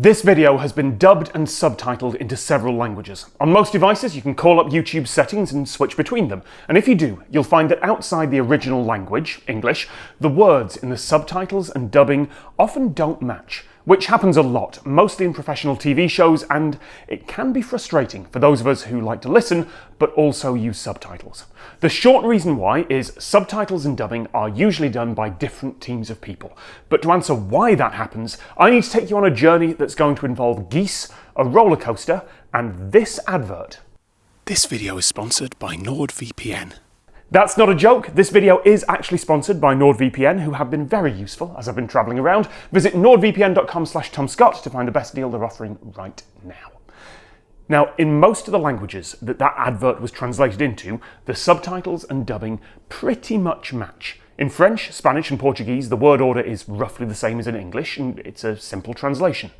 This video has been dubbed and subtitled into several languages. On most devices, you can call up YouTube settings and switch between them. And if you do, you'll find that outside the original language, English, the words in the subtitles and dubbing often don't match, which happens a lot, mostly in professional TV shows, and it can be frustrating for those of us who like to listen, but also use subtitles. The short reason why is subtitles and dubbing are usually done by different teams of people. But to answer why that happens, I need to take you on a journey that's going to involve geese, a roller coaster, and this advert. This video is sponsored by NordVPN. That's not a joke, this video is actually sponsored by NordVPN, who have been very useful as I've been travelling around. Visit nordvpn.com/TomScott to find the best deal they're offering right now. Now, in most of the languages that advert was translated into, the subtitles and dubbing pretty much match. In French, Spanish and Portuguese, the word order is roughly the same as in English, and it's a simple translation.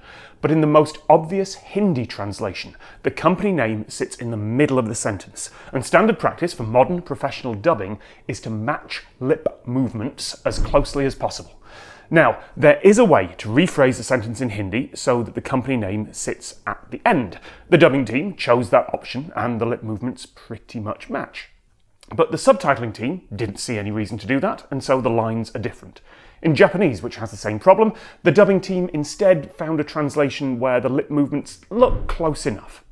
But in the most obvious Hindi translation, the company name sits in the middle of the sentence, and standard practice for modern professional dubbing is to match lip movements as closely as possible. Now, there is a way to rephrase the sentence in Hindi so that the company name sits at the end. The dubbing team chose that option, and the lip movements pretty much match. But the subtitling team didn't see any reason to do that, and so the lines are different. In Japanese, which has the same problem, the dubbing team instead found a translation where the lip movements look close enough.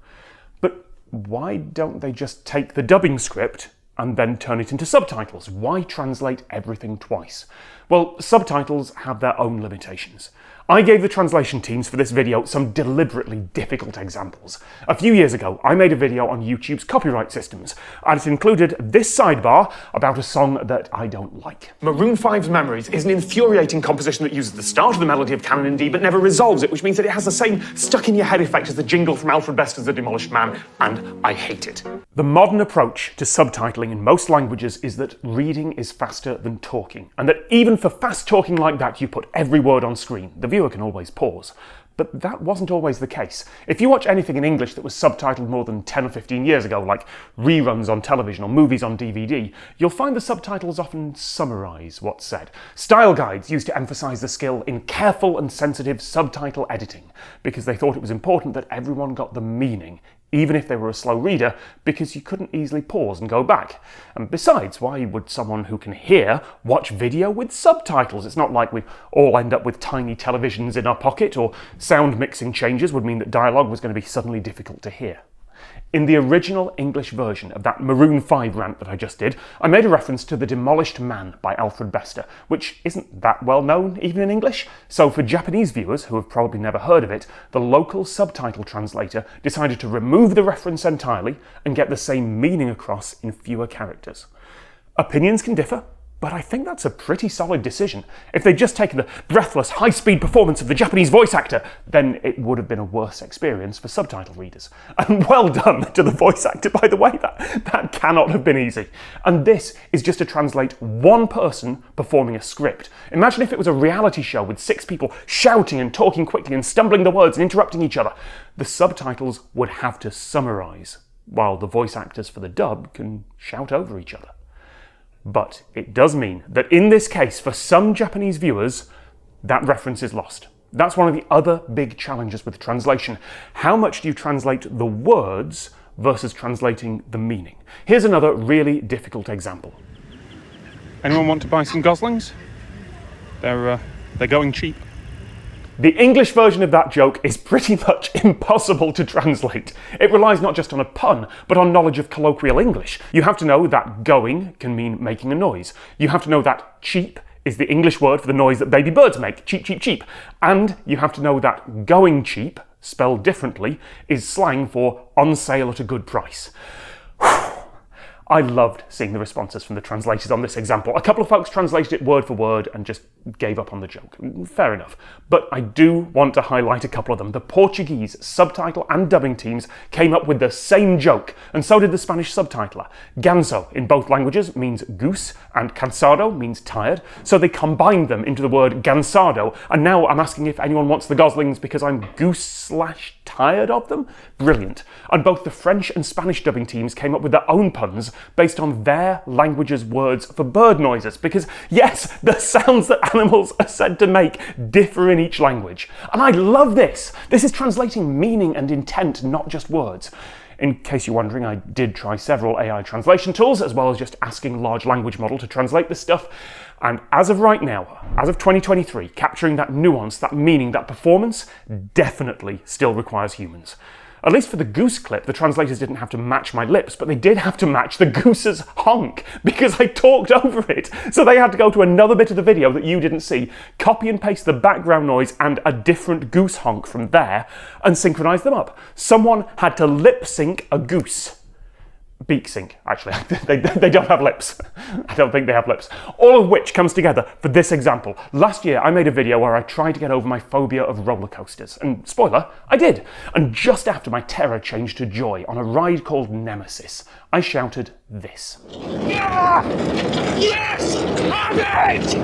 But why don't they just take the dubbing script and then turn it into subtitles? Why translate everything twice? Well, subtitles have their own limitations. I gave the translation teams for this video some deliberately difficult examples. A few years ago, I made a video on YouTube's copyright systems, and it included this sidebar about a song that I don't like. Maroon 5's Memories is an infuriating composition that uses the start of the melody of Canon in D but never resolves it, which means that it has the same stuck-in-your-head effect as the jingle from Alfred Bester's The Demolished Man, and I hate it. The modern approach to subtitling in most languages is that reading is faster than talking, and that even for fast talking like that, you put every word on screen. The viewer can always pause. But that wasn't always the case. If you watch anything in English that was subtitled more than 10 or 15 years ago, like reruns on television or movies on DVD, you'll find the subtitles often summarise what's said. Style guides used to emphasise the skill in careful and sensitive subtitle editing, because they thought it was important that everyone got the meaning, even if they were a slow reader, because you couldn't easily pause and go back. And besides, why would someone who can hear watch video with subtitles? It's not like we all end up with tiny televisions in our pocket, or sound mixing changes would mean that dialogue was going to be suddenly difficult to hear. In the original English version of that Maroon 5 rant that I just did, I made a reference to The Demolished Man by Alfred Bester, which isn't that well known even in English. So for Japanese viewers who have probably never heard of it, the local subtitle translator decided to remove the reference entirely and get the same meaning across in fewer characters. Opinions can differ, but I think that's a pretty solid decision. If they'd just taken the breathless, high-speed performance of the Japanese voice actor, then it would have been a worse experience for subtitle readers. And well done to the voice actor, by the way, that cannot have been easy. And this is just to translate one person performing a script. Imagine if it was a reality show with 6 people shouting and talking quickly and stumbling the words and interrupting each other. The subtitles would have to summarise, while the voice actors for the dub can shout over each other. But it does mean that in this case, for some Japanese viewers, that reference is lost. That's one of the other big challenges with translation. How much do you translate the words versus translating the meaning? Here's another really difficult example. Anyone want to buy some goslings? They're going cheap. The English version of that joke is pretty much impossible to translate. It relies not just on a pun, but on knowledge of colloquial English. You have to know that going can mean making a noise. You have to know that cheap is the English word for the noise that baby birds make, cheep, cheep, cheep. And you have to know that going cheap, spelled differently, is slang for on sale at a good price. I loved seeing the responses from the translators on this example. A couple of folks translated it word for word and just gave up on the joke. Fair enough. But I do want to highlight a couple of them. The Portuguese subtitle and dubbing teams came up with the same joke, and so did the Spanish subtitler. Ganso in both languages means goose, and cansado means tired, so they combined them into the word gansado, and now I'm asking if anyone wants the goslings because I'm goose/tired of them? Brilliant. And both the French and Spanish dubbing teams came up with their own puns, based on their language's words for bird noises, because yes, the sounds that animals are said to make differ in each language. And I love this. This is translating meaning and intent, not just words. In case you're wondering, I did try several AI translation tools, as well as just asking large language model to translate this stuff. And as of right now, as of 2023, capturing that nuance, that meaning, that performance, definitely still requires humans. At least for the goose clip, the translators didn't have to match my lips, but they did have to match the goose's honk, because I talked over it. So they had to go to another bit of the video that you didn't see, copy and paste the background noise and a different goose honk from there, and synchronize them up. Someone had to lip sync a goose. Beak sync, actually. They don't have lips. I don't think they have lips. All of which comes together for this example. Last year, I made a video where I tried to get over my phobia of roller coasters. And spoiler, I did. And just after my terror changed to joy on a ride called Nemesis, I shouted this. Yeah! Yes! Have it!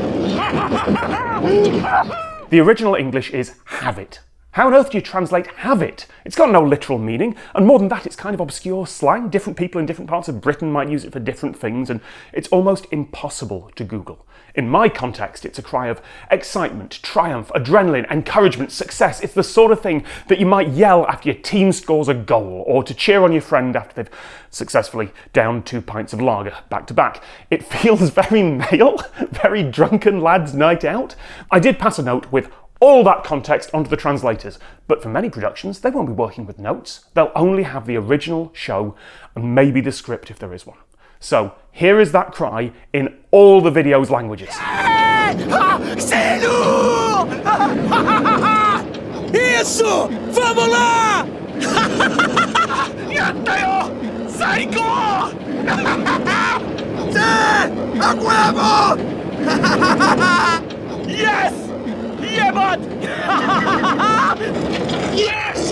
The original English is have it. How on earth do you translate have it? It's got no literal meaning, and more than that, it's kind of obscure slang. Different people in different parts of Britain might use it for different things, and it's almost impossible to Google. In my context, it's a cry of excitement, triumph, adrenaline, encouragement, success. It's the sort of thing that you might yell after your team scores a goal, or to cheer on your friend after they've successfully downed 2 pints of lager back to back. It feels very male, very drunken lad's night out. I did pass a note with all that context onto the translators, but for many productions, they won't be working with notes. They'll only have the original show and maybe the script if there is one. So here is that cry in all the video's languages. C'est lourd! Isso! Vamos lá! Yatta yo! Saiko! Sí! A huevo! Yes! Yeah, bud! Yes!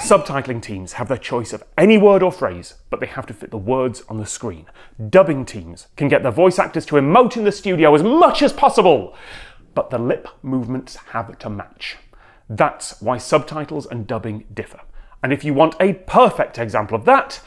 Subtitling teams have their choice of any word or phrase, but they have to fit the words on the screen. Dubbing teams can get their voice actors to emote in the studio as much as possible, but the lip movements have to match. That's why subtitles and dubbing differ. And if you want a perfect example of that,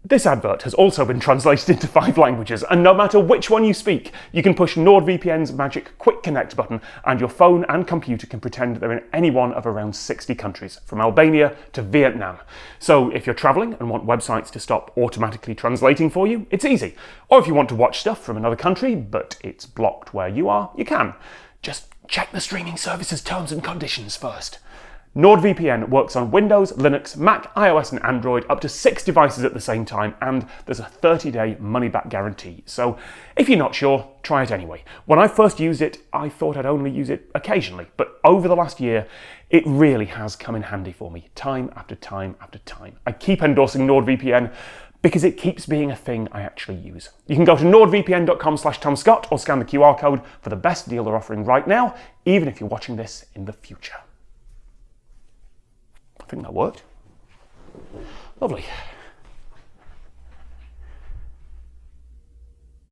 this advert has also been translated into 5 languages, and no matter which one you speak, you can push NordVPN's magic Quick Connect button, and your phone and computer can pretend they're in any one of around 60 countries, from Albania to Vietnam. So if you're travelling and want websites to stop automatically translating for you, it's easy. Or if you want to watch stuff from another country, but it's blocked where you are, you can. Just check the streaming service's terms and conditions first. NordVPN works on Windows, Linux, Mac, iOS and Android, up to 6 devices at the same time, and there's a 30-day money-back guarantee. So if you're not sure, try it anyway. When I first used it, I thought I'd only use it occasionally, but over the last year, it really has come in handy for me, time after time after time. I keep endorsing NordVPN because it keeps being a thing I actually use. You can go to nordvpn.com/TomScott or scan the QR code for the best deal they're offering right now, even if you're watching this in the future. I think that worked. Lovely.